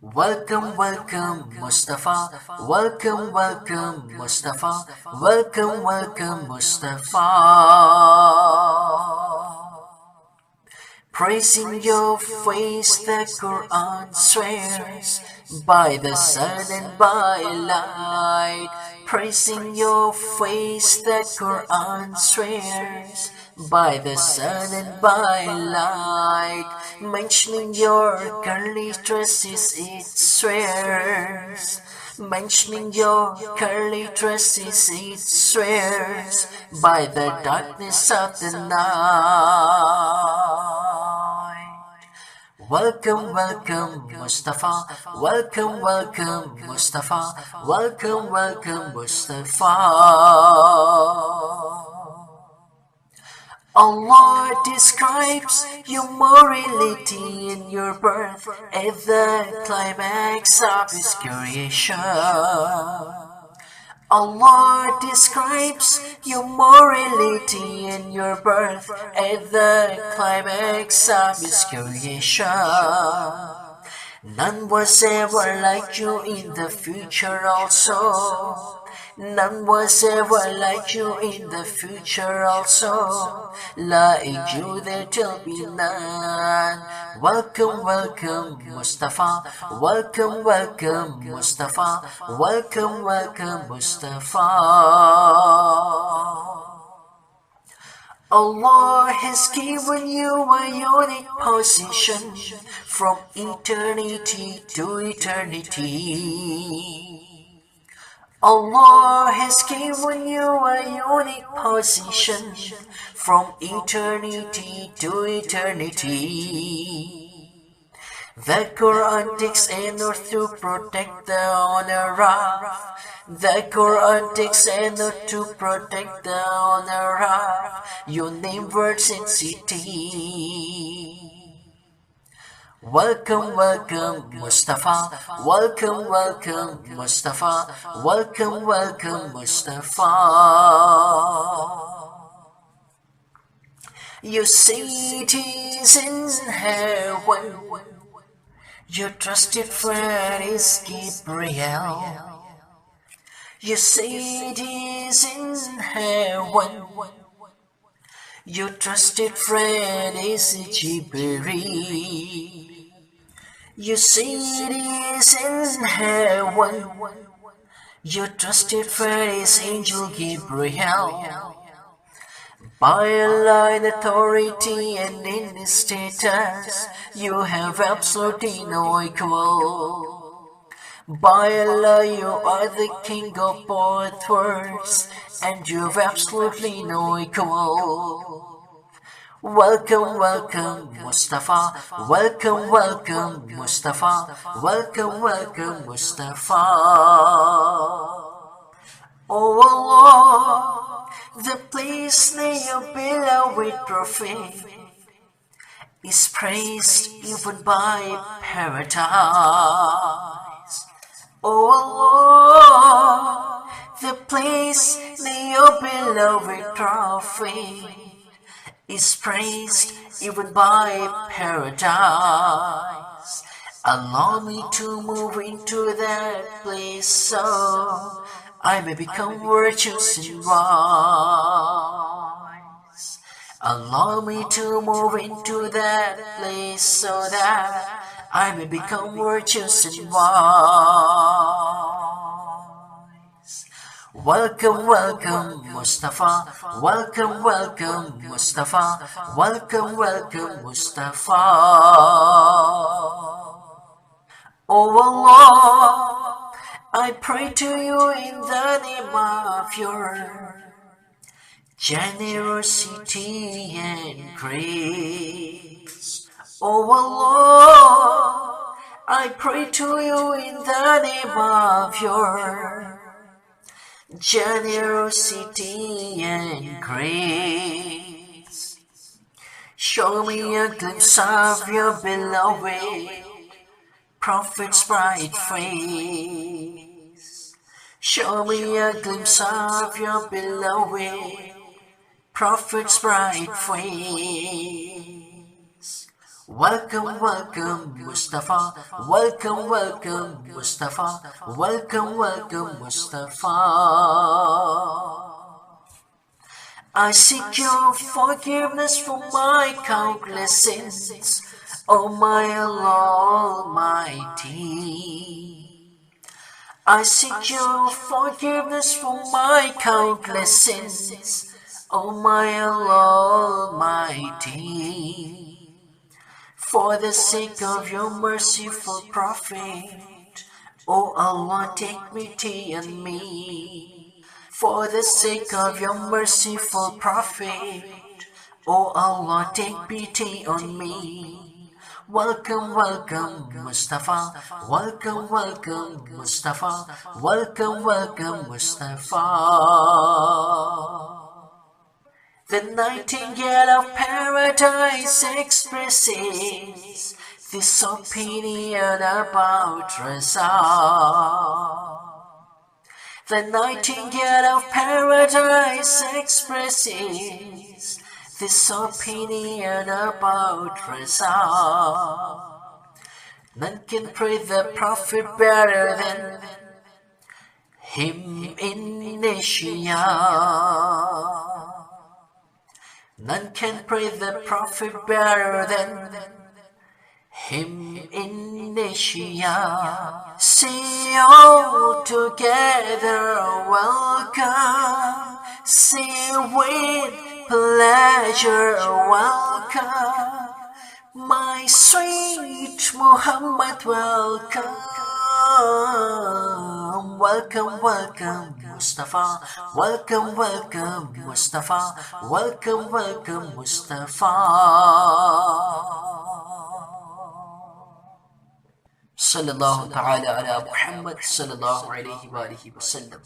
Welcome, welcome, Mustafa. Welcome, welcome, Mustafa. Welcome, welcome, Mustafa. Praising your face, the Quran swears, by the sun and by light. Praising your face, the Quran swears, by the sun and by light. Mentioning your curly tresses, it swears. Mentioning your curly tresses, it swears, by the darkness of the night. Welcome, welcome, Mustafa. Welcome, welcome, Mustafa. Welcome, welcome, Mustafa. Allah describes your morality in your birth at the climax of His creation. Allah describes your morality in your birth at the climax of His creation. None was ever like you in the future also. None was ever like you in the future also. Like you there will be none. Welcome, welcome, Mustafa. Welcome, welcome, Mustafa. Welcome, welcome, Mustafa. Allah has given you a unique position from eternity to eternity. Allah has given you a unique position from eternity to eternity. The Quran takes an oath to protect the honor of. The Quran takes an oath to protect the honor of your name, words, and city. Welcome, welcome, Mustafa. Welcome, welcome, Mustafa. Welcome, welcome, Mustafa. You see it is in heaven. Your trusted friend is Gabriel. You see it is in heaven. Your trusted friend is Jibreel. You see it is in heaven. Your trusted friend is Angel Gabriel. By Allah in authority and in His status, you have absolutely no equal. By Allah, you are the king of both worlds, and you have absolutely no equal. Welcome, welcome, Mustafa. Welcome, welcome, Mustafa. Welcome, welcome, Mustafa. Oh Allah, the place near your beloved Prophet is praised even by paradise. Oh Allah, the place near your beloved Prophet is praised even by paradise. Allow me to move into that place so I may become virtuous and wise. Allow me to move into that place so that I may become virtuous and wise. Welcome, welcome, Mustafa. Welcome, welcome, Mustafa. Welcome, welcome, Mustafa. Oh Allah, I pray to you in the name of your generosity and grace. Oh Allah, I pray to you in the name of your generosity and grace. Show me a glimpse of your beloved Prophet's bright face. Show me a glimpse of your beloved Prophet's bright face. Welcome, welcome, Mustafa. Welcome, welcome, Mustafa. Welcome, welcome, Mustafa. I seek your forgiveness for my countless sins, O my Allah Almighty. I seek your forgiveness for my countless sins, O my Allah Almighty. For the sake of your merciful Prophet, O Allah, take pity on me. For the sake of your merciful Prophet, O Allah, take pity on me. Welcome, welcome, Mustafa. Welcome, welcome, Mustafa. Welcome, welcome, Mustafa. The nightingale of paradise expresses this opinion about raaz. The nightingale of paradise expresses this opinion about raaz. None can praise the Prophet better than him in Asia. None can praise the Prophet better than him in Asia. See all together welcome, see with pleasure welcome, my sweet Muhammad welcome. Welcome, welcome, Mustafa. Welcome, welcome, Mustafa. Welcome, welcome, Mustafa. Sallallahu ta'ala ala Muhammad sallallahu alayhi wa sallam.